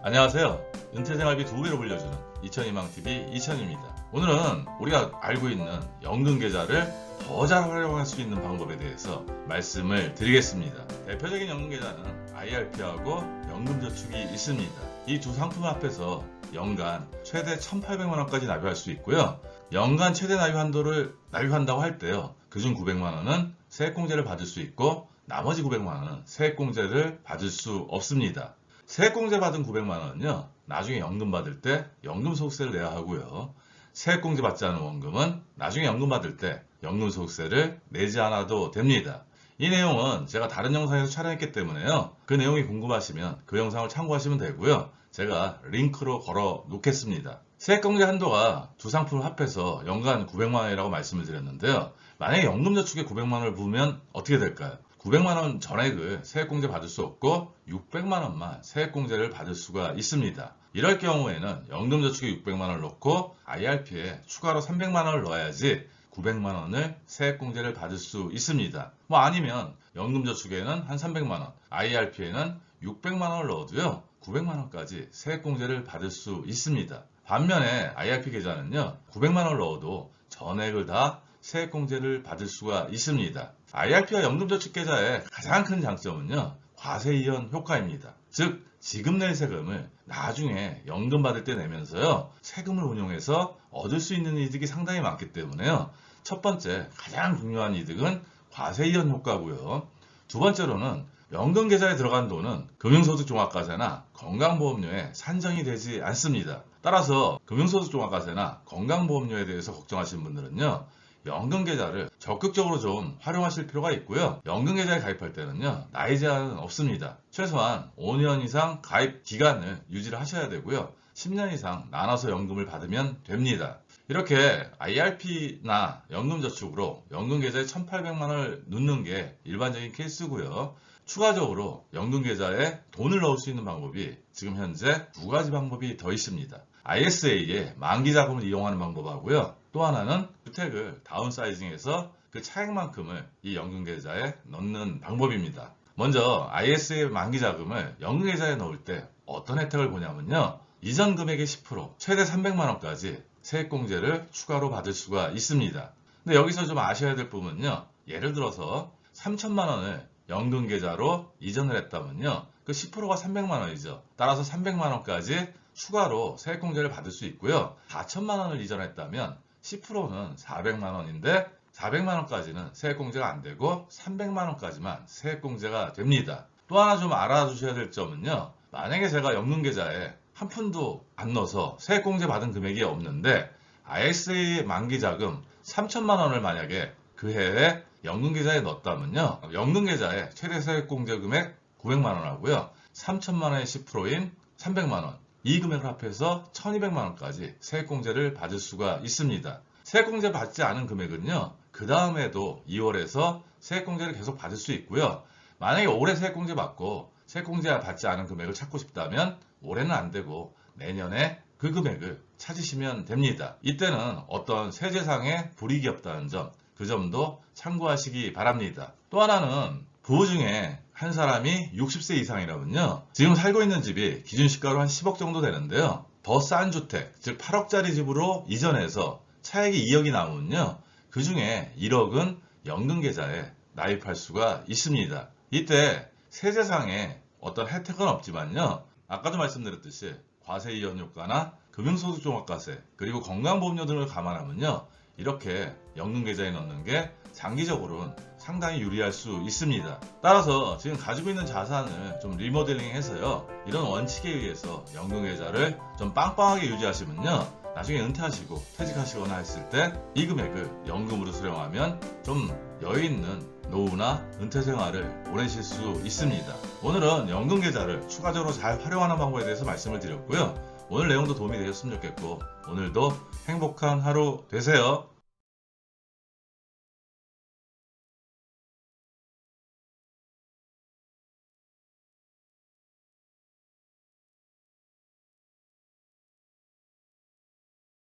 안녕하세요. 은퇴생활비 2배로 불려주는 이천희망TV 이천입니다. 오늘은 우리가 알고 있는 연금 계좌를 더 잘 활용할 수 있는 방법에 대해서 말씀을 드리겠습니다. 대표적인 연금 계좌는 IRP하고 연금저축이 있습니다. 이 두 상품을 합해서 연간 최대 1,800만원까지 납입할 수 있고요. 연간 최대 납입 한도를 납입한다고 할 때요. 그중 900만원은 세액공제를 받을 수 있고 나머지 900만원은 세액공제를 받을 수 없습니다. 세액공제 받은 900만원은요. 나중에 연금 받을 때 연금소득세를 내야 하고요. 세액공제 받지 않은 원금은 나중에 연금 받을 때 연금소득세를 내지 않아도 됩니다. 이 내용은 제가 다른 영상에서 촬영했기 때문에요. 그 내용이 궁금하시면 그 영상을 참고하시면 되고요. 제가 링크로 걸어 놓겠습니다. 세액공제 한도가 두 상품을 합해서 연간 900만원이라고 말씀을 드렸는데요. 만약에 연금저축에 900만원을 부으면 어떻게 될까요? 900만원 전액을 세액공제 받을 수 없고 600만원만 세액공제를 받을 수가 있습니다. 이럴 경우에는 연금저축에 600만원을 넣고 IRP에 추가로 300만원을 넣어야지 900만원을 세액공제를 받을 수 있습니다. 아니면 연금저축에는 한 300만원, IRP에는 600만원을 넣어도요 900만원까지 세액공제를 받을 수 있습니다. 반면에 IRP 계좌는요 900만원을 넣어도 전액을 다 세액공제를 받을 수가 있습니다. IRP와 연금저축 계좌의 가장 큰 장점은요 과세이연 효과입니다. 즉 지금 낼 세금을 나중에 연금 받을 때 내면서요 세금을 운용해서 얻을 수 있는 이득이 상당히 많기 때문에요. 첫 번째 가장 중요한 이득은 과세이연 효과고요. 두 번째로는 연금 계좌에 들어간 돈은 금융소득종합과세나 건강보험료에 산정이 되지 않습니다. 따라서 금융소득종합과세나 건강보험료에 대해서 걱정하시는 분들은요. 연금 계좌를 적극적으로 좀 활용하실 필요가 있고요. 연금 계좌에 가입할 때는요. 나이 제한은 없습니다. 최소한 5년 이상 가입 기간을 유지를 하셔야 되고요. 10년 이상 나눠서 연금을 받으면 됩니다. 이렇게 IRP나 연금저축으로 연금 계좌에 1,800만원을 넣는 게 일반적인 케이스고요. 추가적으로 연금 계좌에 돈을 넣을 수 있는 방법이 지금 현재 두 가지 방법이 더 있습니다. ISA에 만기 자금을 이용하는 방법하고요. 또 하나는 주택을 다운사이징해서 그 차액만큼을 이 연금 계좌에 넣는 방법입니다. 먼저 ISA 만기 자금을 연금 계좌에 넣을 때 어떤 혜택을 보냐면요. 이전 금액의 10% 최대 300만원까지 세액공제를 추가로 받을 수가 있습니다. 근데 여기서 좀 아셔야 될 부분은요. 예를 들어서 3천만원을 연금 계좌로 이전을 했다면요. 그 10%가 300만원이죠. 따라서 300만원까지 추가로 세액공제를 받을 수 있고요. 4천만원을 이전했다면 10%는 400만원인데 400만원까지는 세액공제가 안 되고 300만원까지만 세액공제가 됩니다. 또 하나 좀 알아두셔야 될 점은요. 만약에 제가 연금 계좌에 한 푼도 안 넣어서 세액공제 받은 금액이 없는데 ISA 만기 자금 3천만원을 만약에 그 해에 연금 계좌에 넣었다면요. 연금 계좌에 최대 세액공제 금액 900만원 하고요. 3천만원의 10%인 300만원. 이 금액을 합해서 1200만원까지 세액공제를 받을 수가 있습니다. 세액공제 받지 않은 금액은요. 그 다음에도 2월에서 세액공제를 계속 받을 수 있고요. 만약에 올해 세액공제 받고 세액공제 받지 않은 금액을 찾고 싶다면 올해는 안 되고 내년에 그 금액을 찾으시면 됩니다. 이때는 어떤 세제상의 불이익이 없다는 점, 그 점도 참고하시기 바랍니다. 또 하나는 부부 중에 한 사람이 60세 이상이라면요. 지금 살고 있는 집이 기준시가로 한 10억 정도 되는데요. 더 싼 주택, 즉 8억짜리 집으로 이전해서 차액이 2억이 남으면요. 그 중에 1억은 연금 계좌에 납입할 수가 있습니다. 이때 세제상의 어떤 혜택은 없지만요. 아까도 말씀드렸듯이 과세이연 효과나 금융소득종합과세 그리고 건강보험료 등을 감안하면요. 이렇게 연금 계좌에 넣는 게 장기적으로는 상당히 유리할 수 있습니다. 따라서 지금 가지고 있는 자산을 좀 리모델링 해서요. 이런 원칙에 의해서 연금 계좌를 좀 빵빵하게 유지하시면요. 나중에 은퇴하시고 퇴직하시거나 했을 때 이 금액을 연금으로 수령하면 좀 여유 있는 노후나 은퇴 생활을 보내실 수 있습니다. 오늘은 연금 계좌를 추가적으로 잘 활용하는 방법에 대해서 말씀을 드렸고요. 오늘 내용도 도움이 되셨으면 좋겠고 오늘도 행복한 하루 되세요.